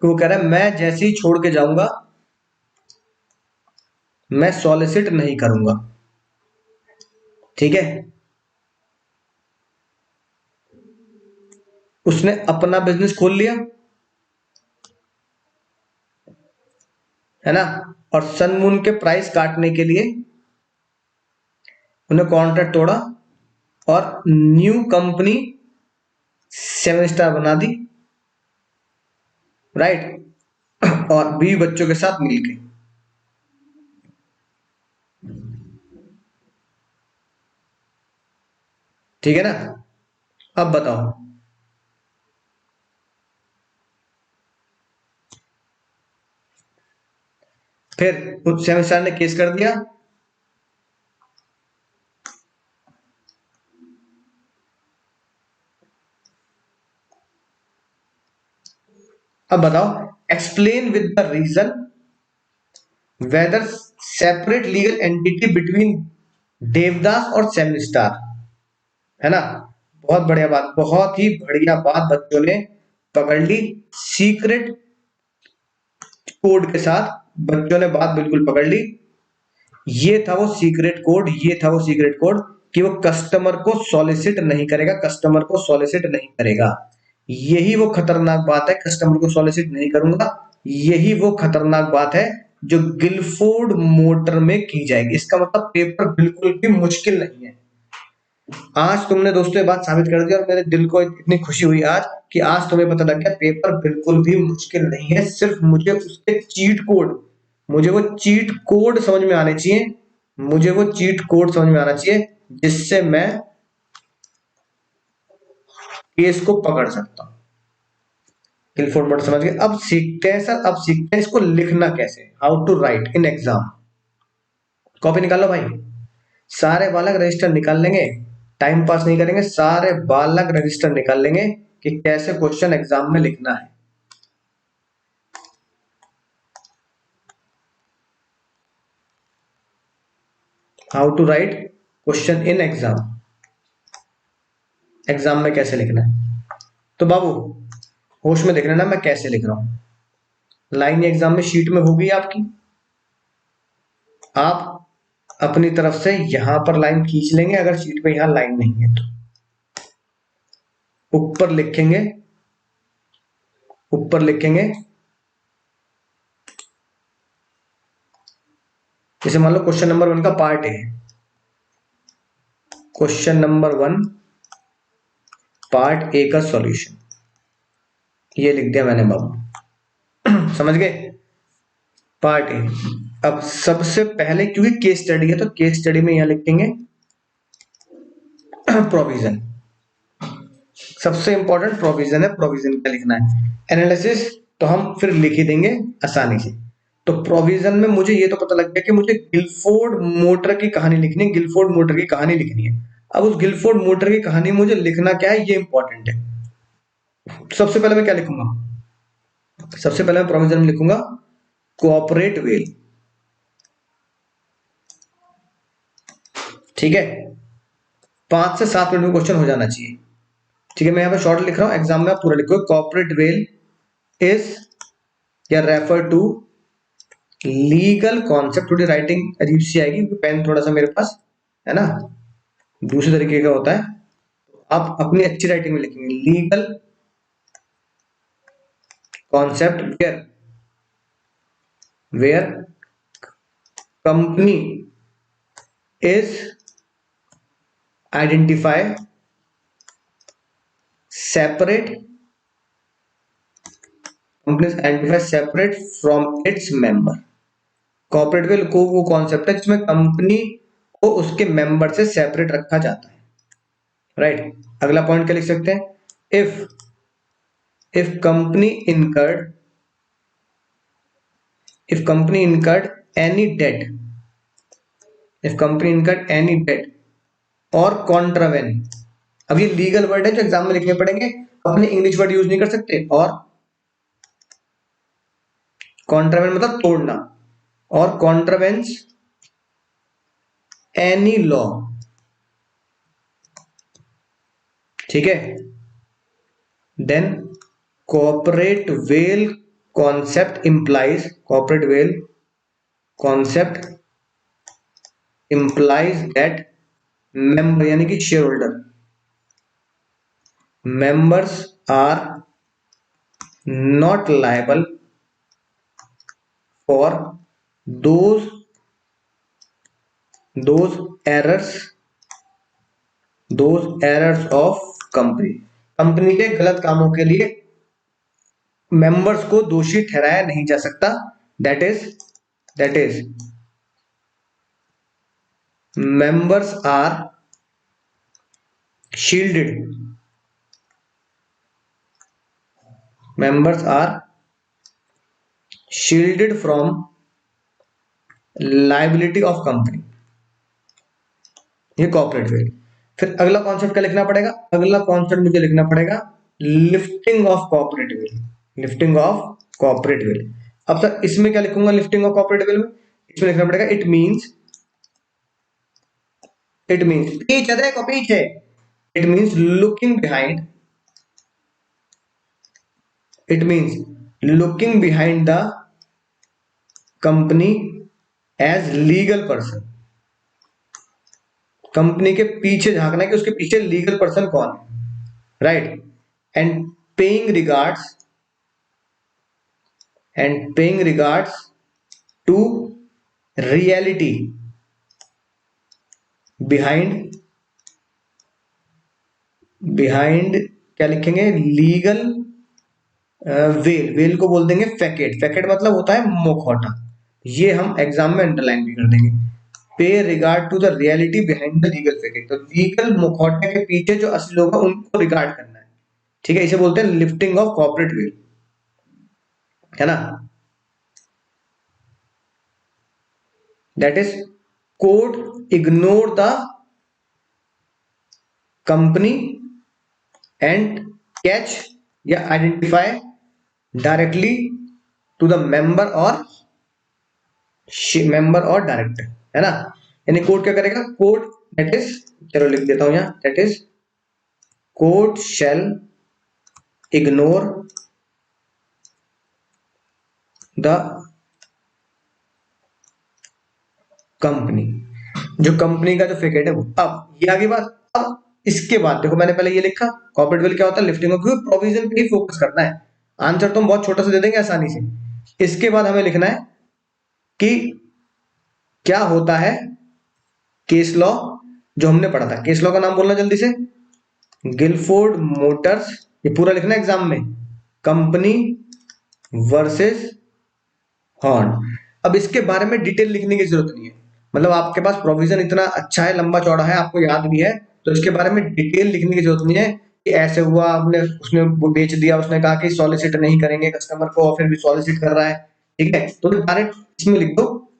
कि वो कह रहा है मैं जैसे ही छोड़ के जाऊंगा मैं सॉलिसिट नहीं करूंगा। ठीक है, उसने अपना बिजनेस खोल लिया, है ना, और सन मून के प्राइस काटने के लिए उन्हें कॉन्ट्रैक्ट तोड़ा और न्यू कंपनी 7 स्टार बना दी, राइट, और 20 बच्चों के साथ मिलके। ठीक है ना, अब बताओ। फिर 7 स्टार ने केस कर दिया, अब बताओ, explain with the reason whether separate legal entity between Devdas और 7 स्टार, है ना। बहुत बढ़िया बात, बहुत ही बढ़िया बात बच्चों ने पकड़ ली। सीक्रेट कोड के साथ बच्चों ने बात बिल्कुल पकड़ ली। ये था वो सीक्रेट कोड, ये था वो सीक्रेट कोड कि वो कस्टमर को सॉलिसिट नहीं करेगा, कस्टमर को सॉलिसिट नहीं करेगा। यही वो खतरनाक बात है, कस्टमर को सॉलिसिट नहीं करूंगा। यही वो खतरनाक बात है जो गिलफोर्ड मोटर में की जाएगी। इसका मतलब पेपर बिल्कुल भी मुश्किल नहीं है। आज तुमने दोस्तों ये बात साबित कर दी और मेरे दिल को इतनी खुशी हुई आज कि आज तुम्हें पता लग गया पेपर बिल्कुल भी मुश्किल नहीं है। सिर्फ मुझे उसके चीट कोड, मुझे वो चीट कोड समझ में आने चाहिए, मुझे वो चीट कोड समझ में आना चाहिए जिससे मैं केस को पकड़ सकता हूं। गिलफोर्ड मॉडल समझ गए। अब सीखते हैं सर, अब सीखते हैं इसको लिखना कैसे, how to write in exam. Copy निकालो भाई, सारे बालक रजिस्टर निकाल लेंगे, टाइम पास नहीं करेंगे, सारे बालक रजिस्टर निकाल लेंगे कि कैसे क्वेश्चन एग्जाम में लिखना है। How to write question in exam, exam में कैसे लिखना है। तो बाबू होश में देख लेना मैं कैसे लिख रहा हूं। लाइन एग्जाम में शीट में होगी आपकी, आप अपनी तरफ से यहां पर लाइन खींच लेंगे अगर शीट पे यहां लाइन नहीं है तो, ऊपर लिखेंगे, ऊपर लिखेंगे। जैसे मान लो क्वेश्चन नंबर 1 का पार्ट है, क्वेश्चन नंबर 1 पार्ट ए का सॉल्यूशन, ये लिख दिया मैंने बाबू। समझ गए, पार्ट ए। अब सबसे पहले क्योंकि केस स्टडी है तो केस स्टडी में यहां लिखेंगे प्रोविजन। सबसे इंपॉर्टेंट प्रोविजन है, प्रोविजन क्या लिखना है। एनालिसिस तो हम फिर लिख ही देंगे आसानी से। तो प्रोविजन में मुझे ये तो पता लग गया कि मुझे गिलफोर्ड मोटर की कहानी लिखनी है, गिलफोर्ड मोटर की कहानी लिखनी है। अब उस गिलफोर्ड मोटर की कहानी मुझे लिखना क्या है, ये इंपॉर्टेंट है। सबसे पहले मैं क्या लिखूंगा, सबसे पहले मैं प्रोविजन में लिखूंगा कोऑपरेट वेल। ठीक है, 5 से 7 मिनट में क्वेश्चन हो जाना चाहिए। ठीक है, मैं यहाँ पे शॉर्ट लिख रहा हूँ, एग्जाम में आप पूरा लिखो। कॉर्पोरेट वेल इज या रेफर टू लीगल कॉन्सेप्ट। थोड़ी राइटिंग अजीब सी आएगी, पेन थोड़ा सा मेरे पास है ना दूसरे तरीके का होता है, आप अपनी अच्छी राइटिंग में लिखेंगे। Legal concept where where company is identify separate, company identify separate from its member. Corporate veil को वो कॉन्सेप्ट है जिसमें कंपनी को उसके मेंबर से सेपरेट रखा जाता है, राइट। अगला पॉइंट क्या लिख सकते हैं, if company incurred, if company incurred any debt, if company incurred any debt or contraven। अब ये लीगल वर्ड है जो एग्जाम में लिखने पड़ेंगे, अपने इंग्लिश वर्ड यूज नहीं कर सकते। और कॉन्ट्रावेन मतलब तोड़ना, और कॉन्ट्रावेंस एनी लॉ। ठीक है, then corporate veil concept implies corporate will concept implies that member यानी कि share holder members are not liable for those errors of company के गलत कामों के लिए मेंबर्स को दोषी ठहराया नहीं जा सकता। That is members are shielded from liability of company, ये कॉर्पोरेट विल। फिर अगला कॉन्सेप्ट क्या लिखना पड़ेगा? अगला कॉन्सेप्ट मुझे लिखना पड़ेगा लिफ्टिंग ऑफ कॉर्पोरेट विल। अब सर इसमें क्या लिखूंगा? लिफ्टिंग ऑफ कॉर्पोरेट विल में इसमें लिखना पड़ेगा इट मींस पीछे देखो पीछे, it means looking behind the company as legal person. Company के पीछे झांकना है कि उसके पीछे लीगल पर्सन कौन है, right. And paying regards to reality behind क्या लिखेंगे? लीगल वेल को बोल देंगे फैकेट मतलब होता है मुखौटा। ये हम एग्जाम में अंडरलाइन भी कर देंगे। Pay regard to the reality behind the legal facet, तो लीगल मुखौटे के पीछे जो असली लोग हैं उनको रिगार्ड करना है, ठीक है। इसे बोलते हैं लिफ्टिंग ऑफ कॉर्पोरेट विल, है ना। That is court ignore the company and catch या identify directly to the member और डायरेक्टर, है ना। यानी कोर्ट क्या करेगा? कोर्ट दैट इज, चलो लिख देता हूं यहां, that is court shell ignore the company, जो कंपनी का जो फैकेट है वो। अब ये आगे बात। अब इसके बाद देखो, मैंने पहले ये लिखा कॉर्पोरेट विल क्या होता है? लिफ्टिंग ऑफ प्रोविजन पे ही फोकस करना है। आंसर तो हम बहुत छोटा सा दे देंगे आसानी से। इसके बाद हमें लिखना है कि क्या होता है केस लॉ, जो हमने पढ़ा था। केस लॉ का नाम बोलना जल्दी से, गिलफोर्ड मोटर्स, ये पूरा लिखना है एग्जाम में, कंपनी वर्सेस हॉर्न। अब इसके बारे में डिटेल लिखने की जरूरत नहीं है, मतलब आपके पास प्रोविजन इतना अच्छा है, लंबा चौड़ा है, आपको याद भी है, तो इसके बारे में डिटेल लिखने की जरूरत नहीं है कि ऐसे हुआ, उसने वो बेच दिया, उसने कहा कि सॉलिसिट नहीं करेंगे कस्टमर को, और फिर भी सॉलिसिट कर रहा है, ठीक है। तो डायरेक्ट इसमें लिख दो,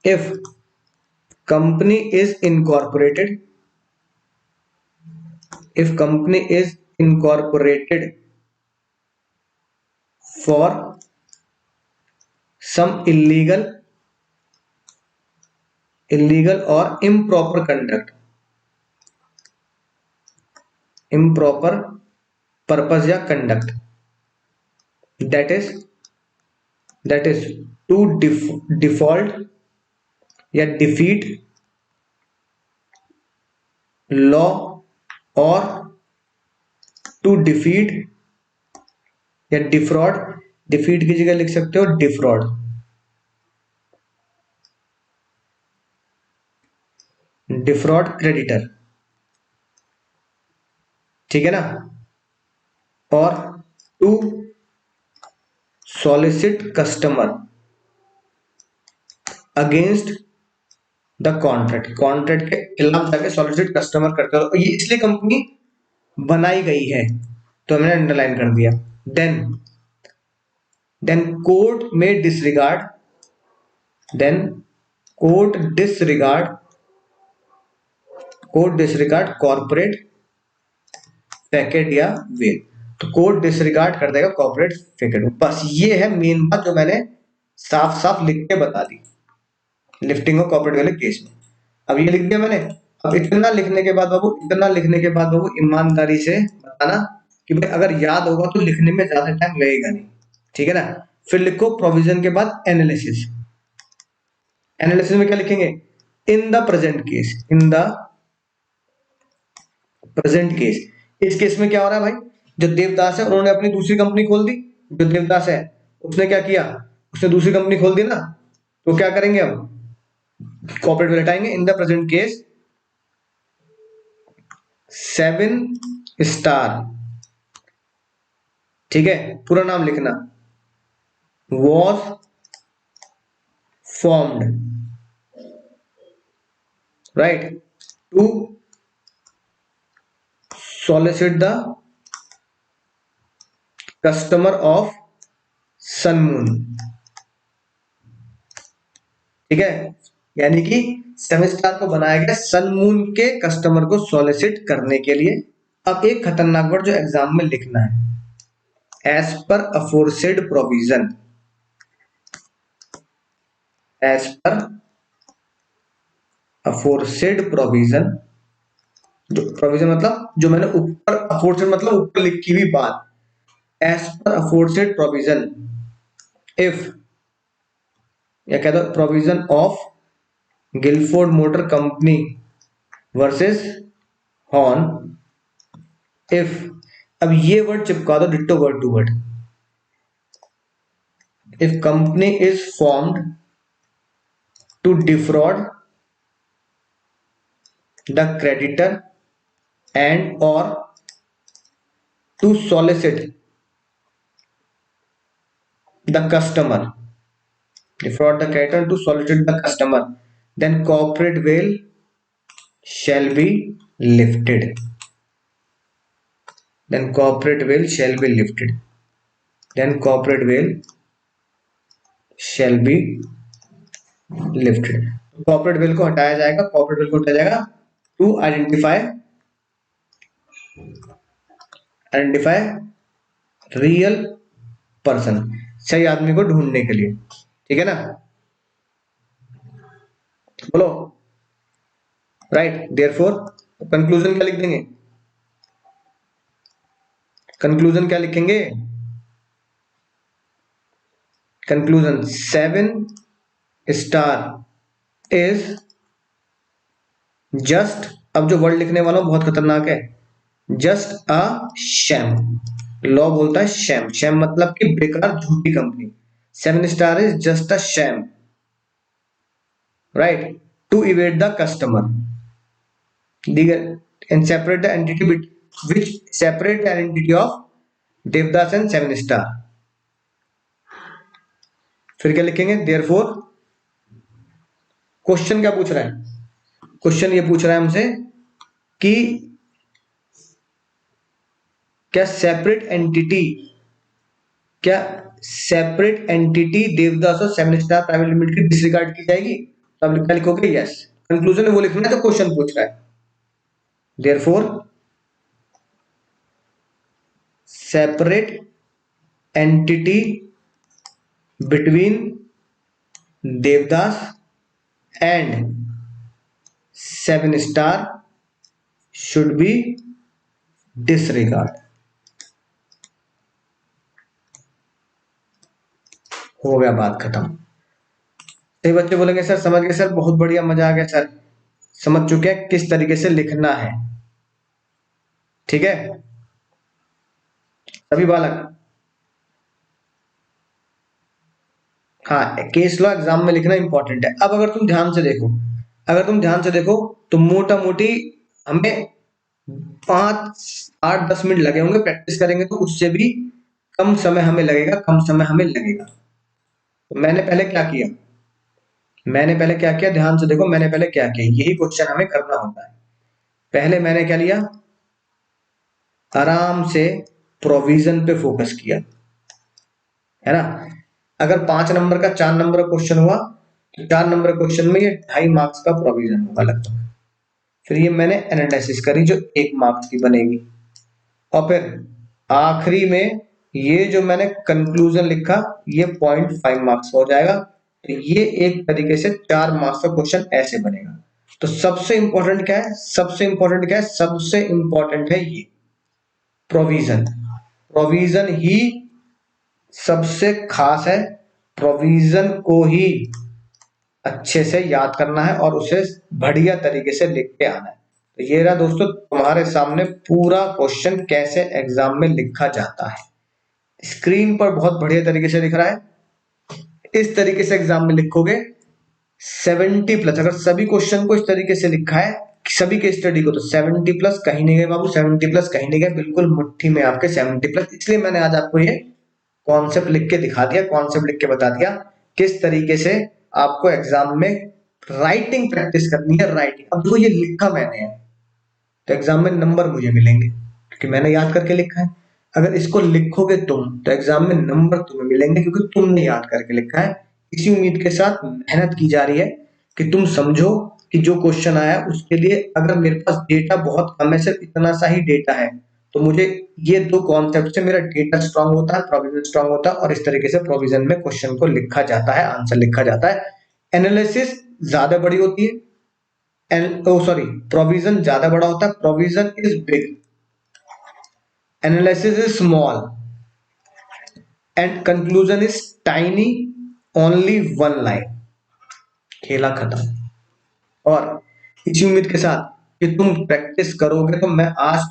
if company is incorporated for some illegal or improper purpose या conduct, that is to default या defeat law or to defeat या defraud, defeat की जगह लिख सकते हो defraud, क्रेडिटर, ठीक है ना। और to solicit customer against the contract के खिलाफ जाके सॉलिसिट कस्टमर करते हो, ये इसलिए कंपनी बनाई गई है, तो मैंने अंडरलाइन कर दिया। देन कोर्ट में डिसरिगार्ड कॉर्पोरेट फैकेट या वेल, तो कोर्ट डिसरिगार्ड कर देगा कॉर्पोरेट फैकेट। बस ये है मेन बात जो मैंने साफ साफ लिख के बता दी लिफ्टिंग ऑफ कॉर्पोरेट वाले केस में। अब ये लिख दिया मैंने। अब इतना लिखने के बाद बाबू ईमानदारी से बताना कि भाई अगर याद होगा तो लिखने में ज्यादा टाइम लगेगा नहीं, ठीक है ना। फिर लिखो प्रोविजन के बाद एनालिसिस। एनालिसिस में क्या लिखेंगे, इन the present case, in the present case. इस केस में क्या हो रहा है भाई, जो देवदास है उन्होंने अपनी दूसरी कंपनी खोल दी, जो देवदास है उसने क्या किया, उसने दूसरी कंपनी खोल दी ना, तो क्या करेंगे हम, कॉर्पोरेट में हटाएंगे। In the present case 7 star, ठीक है, पूरा नाम लिखना, was formed, right, to solicit the customer of sun moon, ठीक है, यानी कि 7 स्टार को बनाया गया सन मून के कस्टमर को सॉलिसिट करने के लिए। अब एक खतरनाक वर्ड जो एग्जाम में लिखना है, as per aforesaid provision, as per aforesaid provision, जो प्रोविजन मतलब जो मैंने ऊपर, अफोरसेड मतलब ऊपर लिखी हुई बात, as per aforesaid provision if, या कह दो provision of Gilford Motor Company versus Horne, if, अब ये वर्ड चिपका दो ditto word to word, if company is formed to defraud the creditor and or to solicit the customer, defraud the creditor to solicit the customer, then corporate veil shall be lifted, then corporate veil shall be lifted, then corporate veil shall be lifted, corporate veil को हटाया जाएगा, corporate veil को हटाया जाएगा to identify real person, सही आदमी को ढूंढने के लिए, ठीक है ना, बोलो, राइट। देयरफॉर कंक्लूजन क्या लिख देंगे, कंक्लूजन क्या लिखेंगे, कंक्लूजन 7 स्टार इज जस्ट, अब जो वर्ड लिखने वाला हूं बहुत खतरनाक है, जस्ट अ शैम, लॉ बोलता है शैम, शैम मतलब कि बेकार झूठी company, 7 Star is just a sham, right, to evade the customer, and separate the entity which separate the identity of Devdas and 7 Star. फिर क्या लिखेंगे, देयरफॉर, क्वेश्चन क्या पूछ रहा है, क्वेश्चन ये पूछ रहा है हमसे कि क्या सेपरेट एंटिटी, क्या सेपरेट एंटिटी देवदास और 7 स्टार प्राइवेट लिमिटेड की डिसरिगार्ड की जाएगी, तो आप क्या लिखोगे, यस। कंक्लूजन में वो लिखना है जो क्वेश्चन पूछ रहा है, therefore separate entity between Devdas and 7 star should be disregard, हो गया बात खत्म। सही बच्चे बोलेंगे सर समझ गए सर, बहुत बढ़िया, मजा आ गया सर, समझ चुके हैं किस तरीके से लिखना है, ठीक है सभी बालक। हाँ, केस लॉ एग्जाम में लिखना इंपॉर्टेंट है। अब अगर तुम ध्यान से देखो, अगर तुम ध्यान से देखो तो मोटा मोटी हमें 5 8 10 मिनट लगे होंगे, प्रैक्टिस करेंगे तो उससे भी कम समय हमें लगेगा, कम समय हमें लगेगा। तो मैंने पहले क्या किया, मैंने पहले क्या किया, ध्यान से देखो, मैंने पहले क्या किया, यही क्वेश्चन हमें करना होता है। पहले मैंने क्या लिया, आराम से प्रोविजन पे फोकस किया, है ना। अगर 5 नंबर का 4 नंबर का क्वेश्चन हुआ तो 4 नंबर क्वेश्चन में ये 2.5 मार्क्स का प्रोविजन होगा लगभग। फिर ये मैंने एनालिसिस करी जो 1 मार्क्स की बनेगी, और फिर आखिरी में ये जो मैंने कंक्लूजन लिखा ये 0.5 मार्क्स हो जाएगा। तो ये एक तरीके से 4 मार्क्स का क्वेश्चन ऐसे बनेगा। तो सबसे इंपॉर्टेंट क्या है, सबसे इंपॉर्टेंट क्या है, सबसे इंपॉर्टेंट है ये प्रोविजन। प्रोविजन ही सबसे खास है, प्रोविजन को ही अच्छे से याद करना है और उसे बढ़िया तरीके से लिख के आना है। तो ये रहा दोस्तों तुम्हारे सामने पूरा क्वेश्चन कैसे एग्जाम में लिखा जाता है। स्क्रीन पर बहुत बढ़िया तरीके से दिख रहा है। इस तरीके से एग्जाम में लिखोगे 70+, अगर सभी क्वेश्चन को इस तरीके से लिखा है सभी के स्टडी को, तो 70+ कहीं नहीं गए बाबू, 70+ कहीं नहीं गए, बिल्कुल मुट्ठी में आपके 70+। इसलिए मैंने आज आपको ये कॉन्सेप्ट लिख के दिखा दिया, कॉन्सेप्ट लिख के बता दिया किस तरीके से आपको एग्जाम में राइटिंग प्रैक्टिस करनी है। राइटिंग, अब देखो ये लिखा मैंने है तो एग्जाम में नंबर मुझे मिलेंगे क्योंकि मैंने याद करके लिखा है। अगर इसको लिखोगे तुम तो एग्जाम में नंबर तुम्हें मिलेंगे क्योंकि तुमने याद करके लिखा है। इसी उम्मीद के साथ मेहनत की जा रही है कि तुम समझो कि जो क्वेश्चन आया उसके लिए अगर मेरे पास डेटा बहुत कम है, सिर्फ इतना सा ही डेटा है, तो मुझे ये दो कॉन्सेप्ट से मेरा डेटा स्ट्रांग होता है, प्रोविजन स्ट्रांग होता है, और इस तरीके से प्रोविजन में क्वेश्चन को लिखा जाता है, आंसर लिखा जाता है। एनालिसिस ज्यादा बड़ी होती है, प्रोविजन ज्यादा बड़ा होता है, provision is big, analysis is small, and conclusion is tiny, only one line, खेला खत्म। और इसी उम्मीद के साथ कि तुम प्रैक्टिस करोगे तो मैं आज